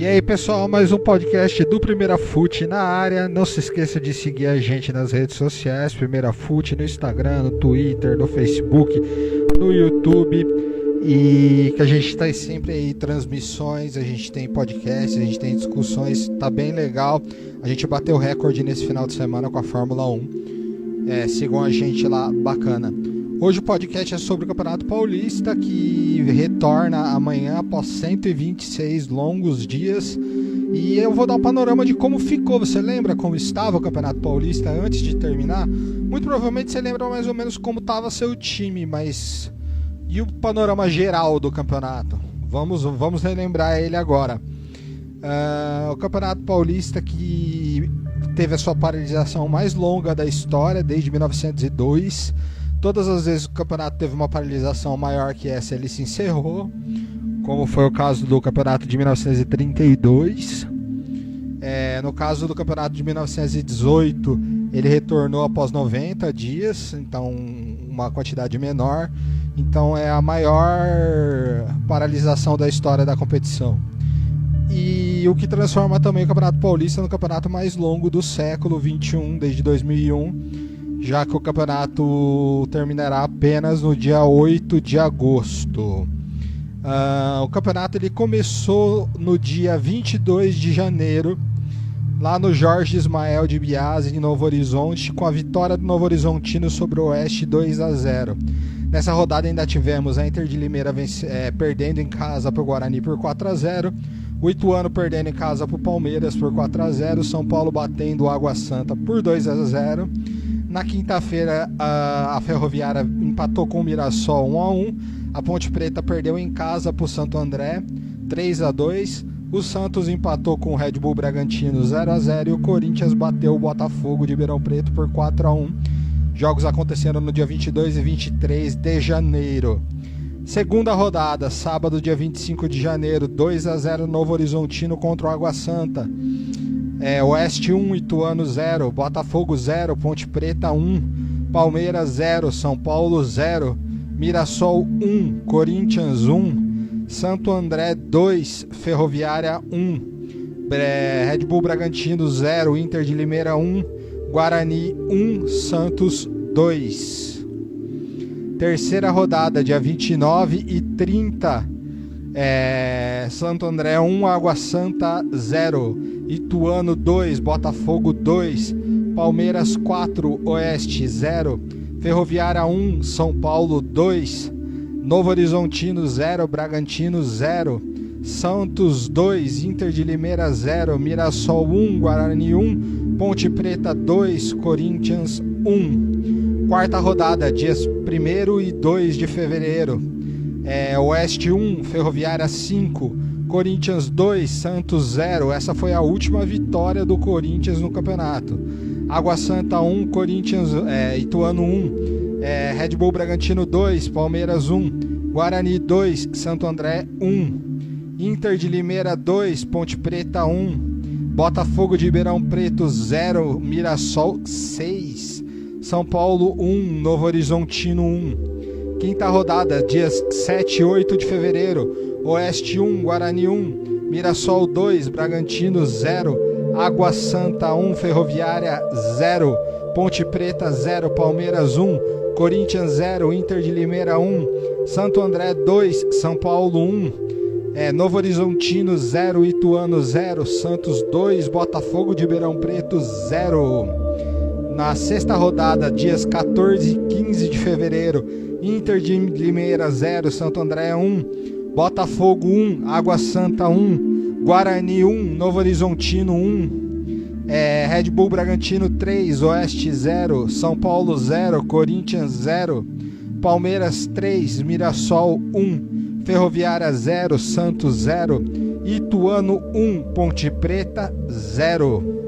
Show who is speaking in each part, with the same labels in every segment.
Speaker 1: E aí pessoal, mais um podcast do Primeira Fute na área. Não se esqueça de seguir a gente nas redes sociais, Primeira Fute, no Instagram, no Twitter, no Facebook, no YouTube. E que a gente está sempre aí, transmissões, a gente tem podcasts, a gente tem discussões, tá bem legal. A gente bateu recorde nesse final de semana com a Fórmula 1. Sigam a gente lá, bacana. Hoje o podcast é sobre o Campeonato Paulista, que retorna amanhã após 126 longos dias. E eu vou dar um panorama de como ficou. Você lembra como estava o Campeonato Paulista antes de terminar? Muito provavelmente você lembra mais ou menos como estava seu time, mas... E o panorama geral do campeonato? Vamos relembrar ele agora. O Campeonato Paulista, que teve a sua paralisação mais longa da história, desde 1902. Todas as vezes que o campeonato teve uma paralisação maior que essa, ele se encerrou, como foi o caso do campeonato de 1932. No caso do campeonato de 1918, ele retornou após 90 dias, então uma quantidade menor. Então é a maior paralisação da história da competição. E o que transforma também o Campeonato Paulista no campeonato mais longo do século XXI, desde 2001. Já que o campeonato terminará apenas no dia 8 de agosto. O campeonato ele começou no dia 22 de janeiro, lá no Jorge Ismael de Biase, em Novo Horizonte, com a vitória do Novo Horizontino sobre o Oeste 2-0. Nessa rodada ainda tivemos a Inter de Limeira perdendo em casa para o Guarani por 4-0, o Ituano perdendo em casa para o Palmeiras por 4-0, São Paulo batendo o Água Santa por 2-0. Na quinta-feira, a Ferroviária empatou com o Mirassol 1-1. A Ponte Preta perdeu em casa para o Santo André 3-2. O Santos empatou com o Red Bull Bragantino 0-0. E o Corinthians bateu o Botafogo de Ribeirão Preto por 4-1. Jogos aconteceram no dia 22 e 23 de janeiro. Segunda rodada, sábado, dia 25 de janeiro, 2-0 Novo Horizontino contra o Água Santa. Oeste 1, Ituano 0, Botafogo 0, Ponte Preta 1, Palmeiras 0, São Paulo 0, Mirassol 1, Corinthians 1, Santo André 2, Ferroviária 1, Red Bull Bragantino 0, Inter de Limeira 1, Guarani 1, Santos 2. Terceira rodada, dia 29 e 30, Santo André 1, Água Santa 0, Ituano 2, Botafogo 2, Palmeiras 4, Oeste 0, Ferroviária 1, São Paulo 2, Novo Horizontino 0, Bragantino 0, Santos 2, Inter de Limeira 0, Mirassol 1, Guarani 1, Ponte Preta 2, Corinthians 1. Quarta rodada, dias 1º e 2 de fevereiro. Oeste 1, Ferroviária 5, Corinthians 2, Santos 0. Essa foi a última vitória do Corinthians no campeonato. Água Santa 1, Ituano 1, Red Bull Bragantino 2, Palmeiras 1, Guarani 2, Santo André 1, Inter de Limeira 2, Ponte Preta 1, Botafogo de Ribeirão Preto 0, Mirassol 6, São Paulo 1, Novo Horizontino 1. Quinta rodada, dias 7 e 8 de fevereiro, Oeste 1, Guarani 1, Mirassol 2, Bragantino 0, Água Santa 1, Ferroviária 0, Ponte Preta 0, Palmeiras 1, Corinthians 0, Inter de Limeira 1, Santo André 2, São Paulo 1, Novo Horizontino 0, Ituano 0, Santos 2, Botafogo de Ribeirão Preto 0. Na sexta rodada, dias 14 e 15 de fevereiro, Inter de Limeira 0, Santo André 1, Botafogo 1, Água Santa 1, Guarani 1, Novo Horizontino 1, Red Bull Bragantino 3, Oeste 0, São Paulo 0, Corinthians 0, Palmeiras 3, Mirassol 1, Ferroviária 0, Santos 0, Ituano 1, Ponte Preta 0.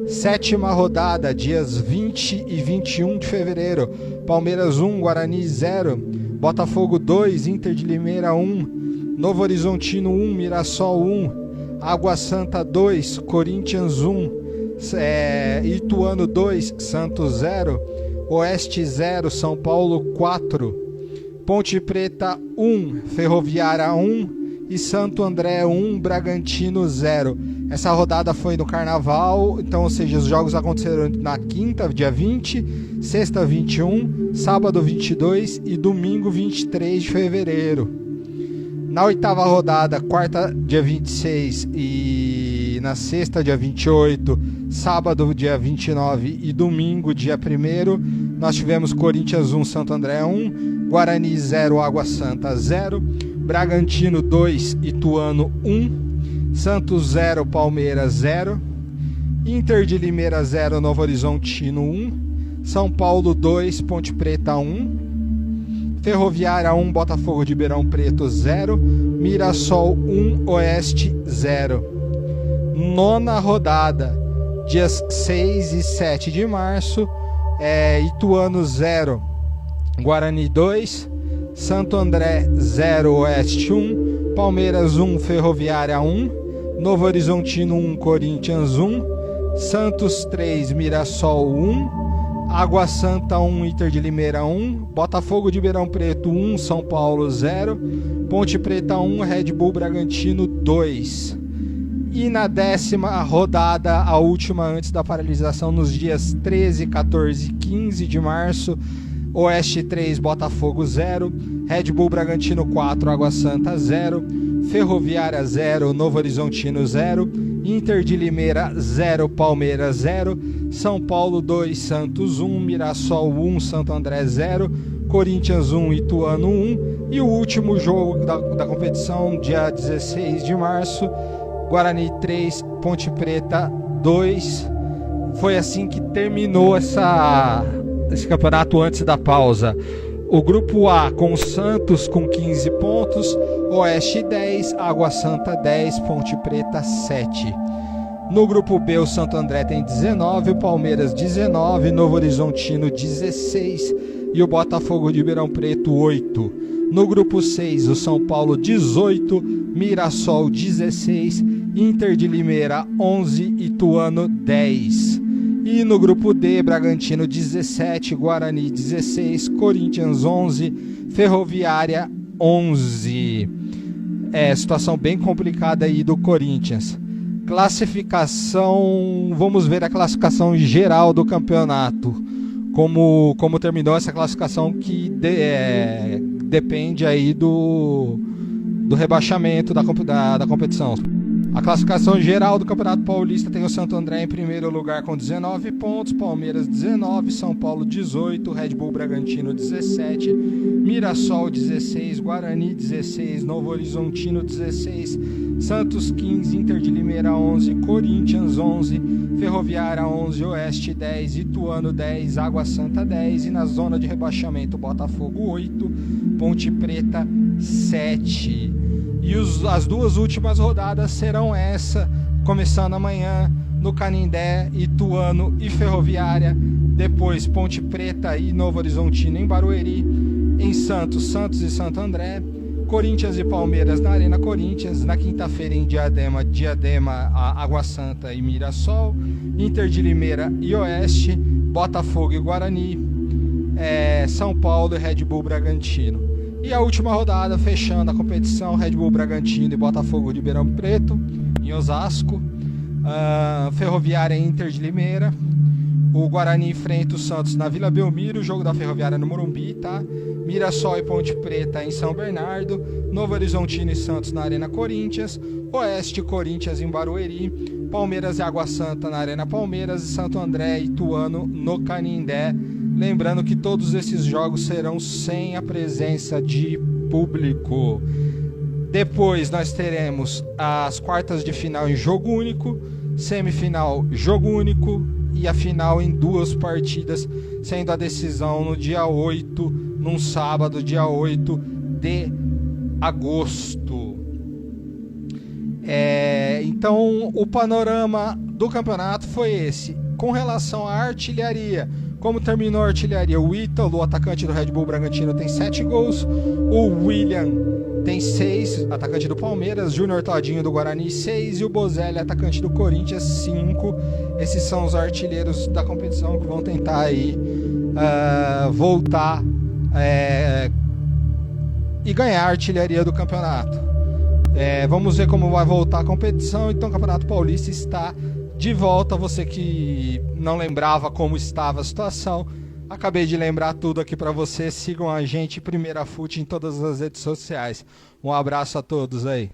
Speaker 1: Sétima rodada, dias 20 e 21 de fevereiro, Palmeiras 1, Guarani 0, Botafogo 2, Inter de Limeira 1, Novo Horizontino 1, Mirassol 1, Água Santa 2, Corinthians 1, Ituano 2, Santos 0, Oeste 0, São Paulo 4, Ponte Preta 1, Ferroviária 1, e Santo André 1, Bragantino 0. Essa rodada foi no Carnaval, então, ou seja, os jogos aconteceram na quinta, dia 20, sexta 21, sábado 22 e domingo 23 de fevereiro. Na oitava rodada, quarta, dia 26 e na sexta, dia 28, sábado, dia 29 e domingo, dia 1º, nós tivemos Corinthians 1, Santo André 1, Guarani 0, Água Santa 0, Bragantino 2, Ituano 1, Santos 0, Palmeiras 0, Inter de Limeira 0, Novo Horizontino 1, São Paulo 2, Ponte Preta 1, Ferroviária 1, Botafogo de Ribeirão Preto 0, Mirassol 1, Oeste 0. Nona rodada, dias 6 e 7 de março, Ituano 0, Guarani 2, Santo André 0, Oeste 1, Palmeiras 1, Ferroviária 1, Novo Horizontino 1, Corinthians 1, Santos 3, Mirassol 1, Água Santa 1, Inter de Limeira 1, Botafogo de Ribeirão Preto 1, São Paulo 0, Ponte Preta 1, Red Bull Bragantino 2. E na 10ª rodada, a última antes da paralisação, nos dias 13, 14 e 15 de março, Oeste 3, Botafogo 0, Red Bull Bragantino 4, Água Santa 0, Ferroviária 0, Novo Horizontino 0, Inter de Limeira 0, Palmeiras 0, São Paulo 2, Santos 1, Mirassol 1, Santo André 0, Corinthians 1, Ituano 1 e o último jogo da competição, dia 16 de março, Guarani 3, Ponte Preta 2. Foi assim que terminou esse campeonato antes da pausa. O grupo A com Santos com 15 pontos, Oeste 10, Água Santa 10, Ponte Preta 7. No grupo B o Santo André tem 19, o Palmeiras 19, Novo Horizontino 16 e o Botafogo de Ribeirão Preto 8. No grupo 6 o São Paulo 18, Mirassol 16, Inter de Limeira 11, Ituano 10. E no grupo D, Bragantino 17, Guarani 16, Corinthians 11, Ferroviária 11. Situação bem complicada aí do Corinthians. Classificação, vamos ver a classificação geral do campeonato. Como terminou essa classificação que depende aí do rebaixamento da competição. A classificação geral do Campeonato Paulista tem o Santo André em primeiro lugar com 19 pontos, Palmeiras 19, São Paulo 18, Red Bull Bragantino 17, Mirassol 16, Guarani 16, Novo Horizontino 16, Santos 15, Inter de Limeira 11, Corinthians 11, Ferroviária 11, Oeste 10, Ituano 10, Água Santa 10 e na zona de rebaixamento Botafogo 8, Ponte Preta 7. E as duas últimas rodadas serão começando amanhã no Canindé, Ituano e Ferroviária, depois Ponte Preta e Novo Horizontino em Barueri, em Santos e Santo André, Corinthians e Palmeiras na Arena Corinthians, na quinta-feira em Diadema, Água Santa e Mirassol, Inter de Limeira e Oeste, Botafogo e Guarani, São Paulo e Red Bull Bragantino. E a última rodada, fechando a competição, Red Bull Bragantino e Botafogo de Ribeirão Preto, em Osasco. Ferroviária e Inter de Limeira. O Guarani enfrenta o Santos na Vila Belmiro, o jogo da Ferroviária no Morumbi, tá? Mirassol e Ponte Preta em São Bernardo. Novo Horizontino e Santos na Arena Corinthians. Oeste e Corinthians em Barueri. Palmeiras e Água Santa na Arena Palmeiras. E Santo André e Ituano no Canindé. Lembrando que todos esses jogos serão sem a presença de público. Depois nós teremos as quartas de final em jogo único, semifinal jogo único e a final em 2 partidas, sendo a decisão no dia 8, num sábado, dia 8 de agosto. Então o panorama do campeonato foi esse. Com relação à artilharia, como terminou a artilharia? O Ítalo, o atacante do Red Bull Bragantino, tem 7 gols. O William tem 6, atacante do Palmeiras. Júnior Todinho do Guarani, 6. E o Bozelli, atacante do Corinthians, 5. Esses são os artilheiros da competição que vão tentar aí voltar e ganhar a artilharia do campeonato. Vamos ver como vai voltar a competição. Então o Campeonato Paulista está de volta. Você que não lembrava como estava a situação, acabei de lembrar tudo aqui para você. Sigam a gente, Primeira Fute, em todas as redes sociais. Um abraço a todos aí.